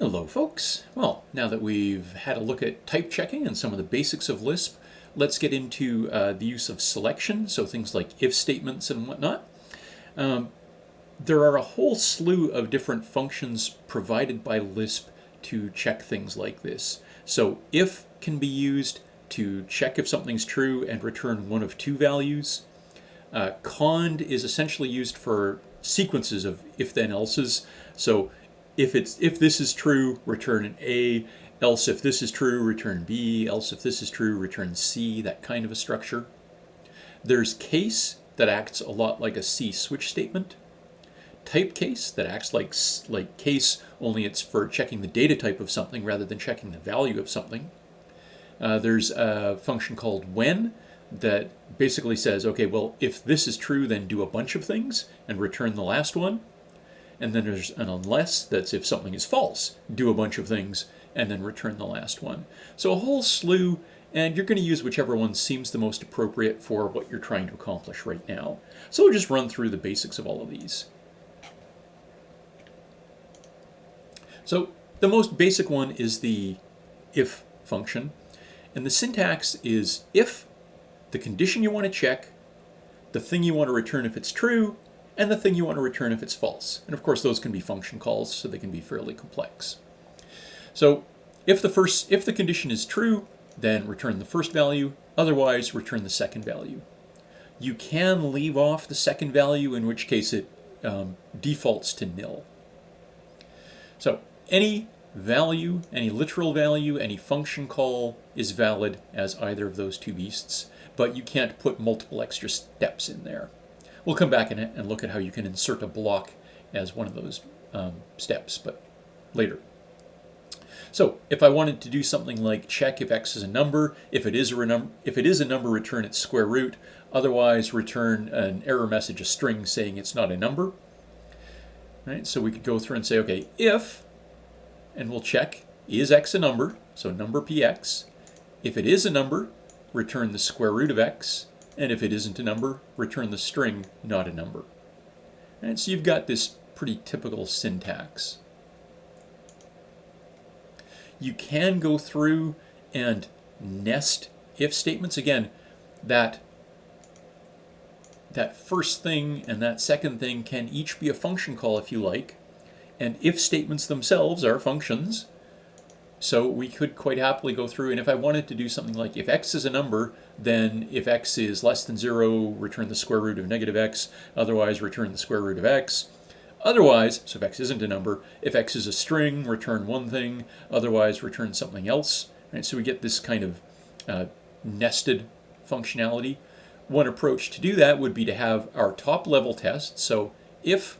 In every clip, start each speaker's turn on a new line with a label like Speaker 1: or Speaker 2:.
Speaker 1: Hello folks. Well, now that we've had a look at type checking and some of the basics of Lisp, let's get into the use of selection, so things like if statements and whatnot. There are a whole slew of different functions provided by Lisp to check things like this. So if can be used to check if something's true and return one of two values. Cond is essentially used for sequences of if-then-elses. So if this is true, return an A, else if this is true, return B, else if this is true, return C, that kind of a structure. There's case that acts a lot like a C switch statement. Typecase that acts like case, only it's for checking the data type of something rather than checking the value of something. There's a function called when that basically says, okay, well, if this is true, then do a bunch of things and return the last one. And then there's an unless that's if something is false, do a bunch of things and then return the last one. So a whole slew, and you're going to use whichever one seems the most appropriate for what you're trying to accomplish right now. So we'll just run through the basics of all of these. So the most basic one is the if function. And the syntax is if the condition you want to check, the thing you want to return if it's true, and the thing you want to return if it's false. And of course those can be function calls, so they can be fairly complex. So if the condition is true, then return the first value, otherwise return the second value. You can leave off the second value, in which case it defaults to nil. So any value, any literal value, any function call is valid as either of those two beasts, but you can't put multiple extra steps in there. We'll come back and look at how you can insert a block as one of those steps, but later. So if I wanted to do something like check if x is a number, if it is a number, return its square root, otherwise return an error message, a string saying it's not a number. Right? So we could go through and say, okay, if, and we'll check, is x a number? So number px. If it is a number, return the square root of x. And if it isn't a number, return the string not a number. And so you've got this pretty typical syntax. You can go through and nest if statements. Again, that first thing and that second thing can each be a function call if you like. And if statements themselves are functions. So we could quite happily go through, and if I wanted to do something like if x is a number, then if x is less than 0, return the square root of negative x, otherwise return the square root of x. Otherwise, so if x isn't a number, if x is a string, return one thing, otherwise return something else. Right? So we get this kind of nested functionality. One approach to do that would be to have our top level test. So if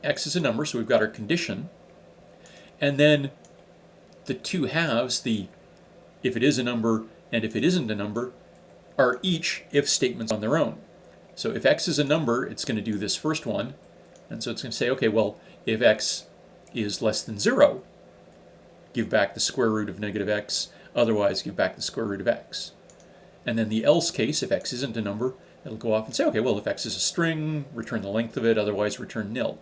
Speaker 1: x is a number, so we've got our condition, and then the two halves, the if it is a number and if it isn't a number, are each if statements on their own. So if x is a number, it's going to do this first one. And so it's going to say, okay, well, if x is less than 0, give back the square root of negative x, otherwise give back the square root of x. And then the else case, if x isn't a number, it'll go off and say, okay, well, if x is a string, return the length of it, otherwise return nil.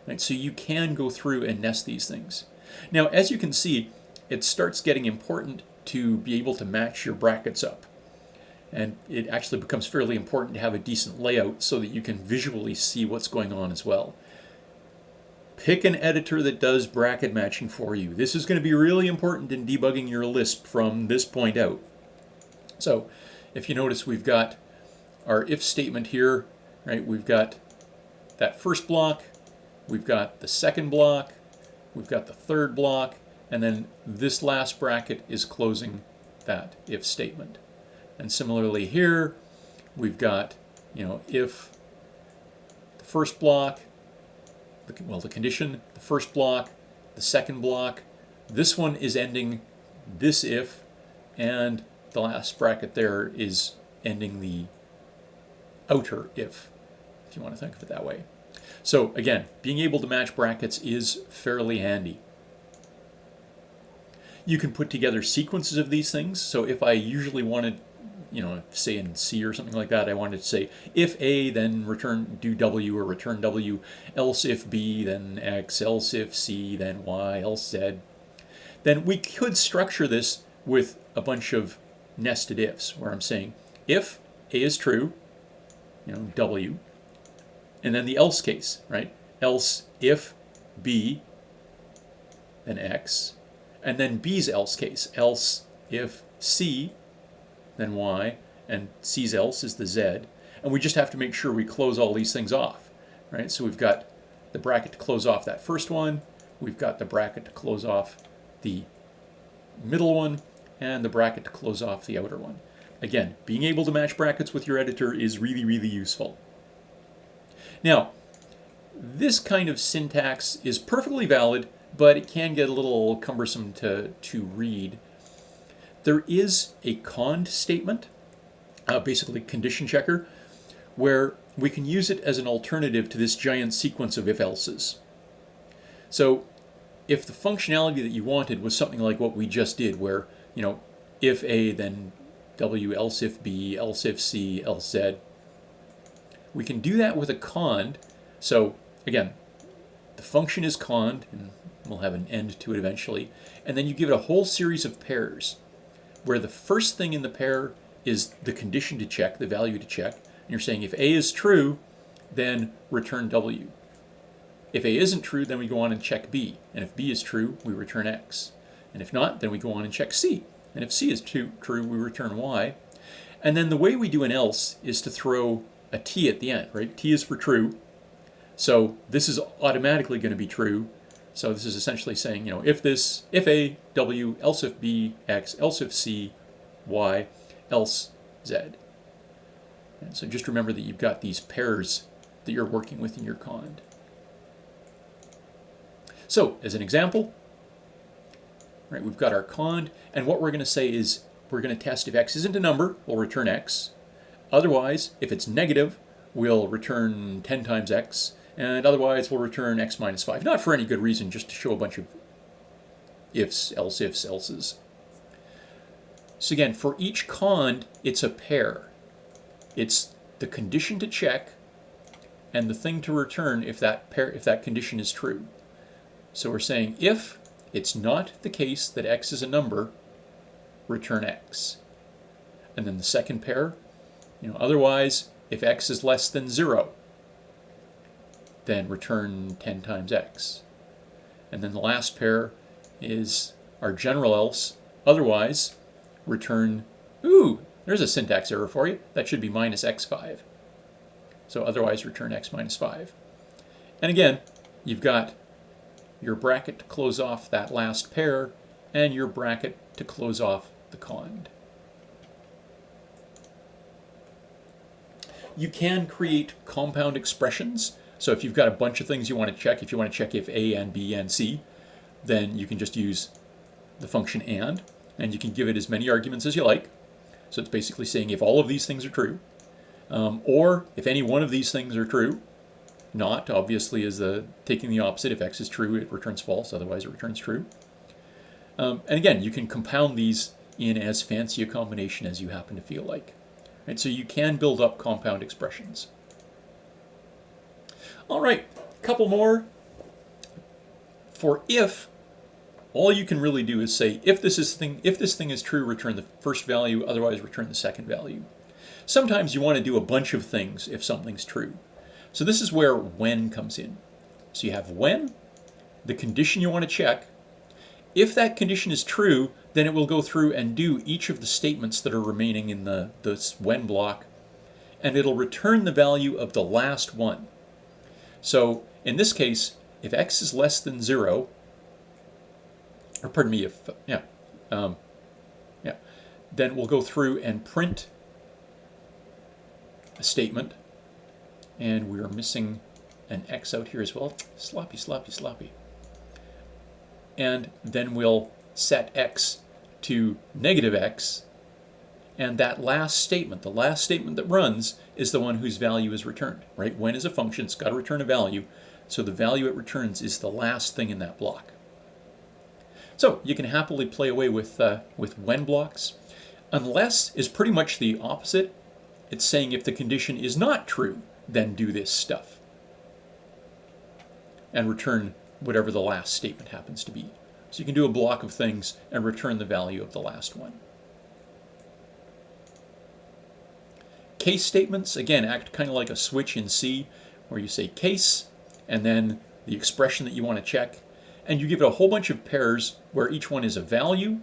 Speaker 1: Right? So you can go through and nest these things. Now, as you can see, it starts getting important to be able to match your brackets up. And it actually becomes fairly important to have a decent layout so that you can visually see what's going on as well. Pick an editor that does bracket matching for you. This is going to be really important in debugging your Lisp from this point out. So if you notice, we've got our if statement here, right? We've got that first block, we've got the second block, we've got the third block, and then this last bracket is closing that if statement. And similarly here, we've got, if the first block, the condition, the first block, the second block, this one is ending this if, and the last bracket there is ending the outer if you want to think of it that way. So again, being able to match brackets is fairly handy. You can put together sequences of these things. So if I usually wanted say in C or something like that, I wanted to say if A, then do W or return W, else if B, then X, else if C, then Y, else Z, then we could structure this with a bunch of nested ifs, where I'm saying if A is true, W, and then the else case, right? Else if B, then X, and then B's else case, else if C, then Y, and C's else is the Z, and we just have to make sure we close all these things off, right? So we've got the bracket to close off that first one, we've got the bracket to close off the middle one, and the bracket to close off the outer one. Again, being able to match brackets with your editor is really, really useful. Now, this kind of syntax is perfectly valid, but it can get a little cumbersome to read. There is a cond statement, basically condition checker, where we can use it as an alternative to this giant sequence of if-elses. So if the functionality that you wanted was something like what we just did, where, if A, then W, else if B, else if C, else Z, we can do that with a cond. So again, the function is cond, and we'll have an end to it eventually, and then you give it a whole series of pairs, where the first thing in the pair is the condition to check, the value to check, and you're saying if A is true, then return W. If A isn't true, then we go on and check B, and if B is true, we return X, and if not, then we go on and check C, and if C is true, we return Y, and then the way we do an else is to throw a T at the end, right? T is for true, so this is automatically going to be true. So this is essentially saying, if A, W, else if B, X, else if C, Y, else Z. And so just remember that you've got these pairs that you're working with in your cond. So as an example, right, we've got our cond, and what we're going to say is we're going to test if X isn't a number, we'll return X. Otherwise, if it's negative, we'll return 10 times X. And otherwise we'll return X minus 5. Not for any good reason, just to show a bunch of ifs, elses. So again, for each cond, it's a pair. It's the condition to check and the thing to return if that condition is true. So we're saying if it's not the case that X is a number, return X. And then the second pair, otherwise, if X is less than 0, then return 10 times X. And then the last pair is our general else. Otherwise, return, there's a syntax error for you. That should be minus X5. So otherwise, return X minus 5. And again, you've got your bracket to close off that last pair and your bracket to close off the cond. You can create compound expressions. So if you've got a bunch of things you want to check, if you want to check if A and B and C, then you can just use the function and you can give it as many arguments as you like. So it's basically saying if all of these things are true, or if any one of these things are true. Not, obviously, is taking the opposite. If X is true, it returns false, otherwise it returns true. And again, you can compound these in as fancy a combination as you happen to feel like. Right? So you can build up compound expressions. All right, a couple more. For if, all you can really do is say if this thing is true, return the first value, otherwise return the second value. Sometimes you want to do a bunch of things if something's true. So this is where when comes in. So you have when, the condition you want to check. If that condition is true, then it will go through and do each of the statements that are remaining in this when block, and it'll return the value of the last one. So in this case, if X is less than 0, or pardon me, then we'll go through and print a statement, and we're missing an X out here as well. Sloppy. And then we'll set X to negative X, and that last statement, the last statement that runs, is the one whose value is returned, right? When is a function, it's got to return a value, so the value it returns is the last thing in that block. So you can happily play away with when blocks. Unless is pretty much the opposite. It's saying if the condition is not true, then do this stuff. And return whatever the last statement happens to be. So you can do a block of things and return the value of the last one. Case statements, again, act kind of like a switch in C, where you say case, and then the expression that you want to check, and you give it a whole bunch of pairs where each one is a value,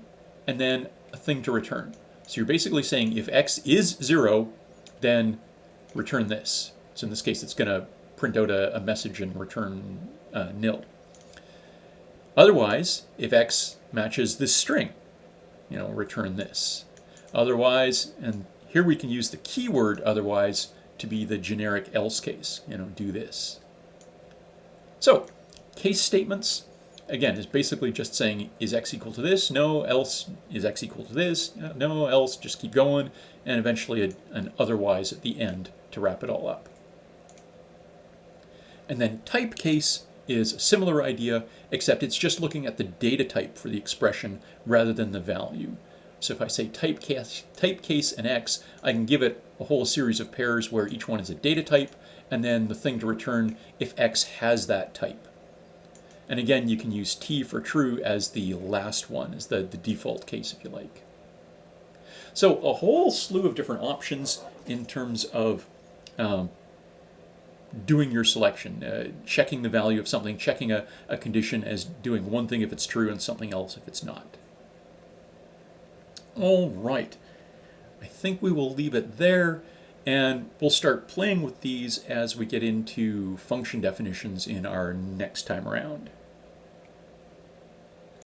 Speaker 1: and then a thing to return. So you're basically saying if x is 0, then return this. So in this case, it's going to print out a message and return nil. Otherwise, if x matches this string, return this. Otherwise, and here we can use the keyword otherwise to be the generic else case, do this. So, case statements, again, is basically just saying, is x equal to this? No, else. Is x equal to this? No, else. Just keep going, and eventually an otherwise at the end to wrap it all up. And then typecase is a similar idea, except it's just looking at the data type for the expression rather than the value. So if I say typecase and x, I can give it a whole series of pairs where each one is a data type, and then the thing to return if x has that type. And again, you can use t for true as the last one, as the default case, if you like. So a whole slew of different options in terms of doing your selection, checking the value of something, checking a condition as doing one thing if it's true and something else if it's not. All right, I think we will leave it there, and we'll start playing with these as we get into function definitions in our next time around.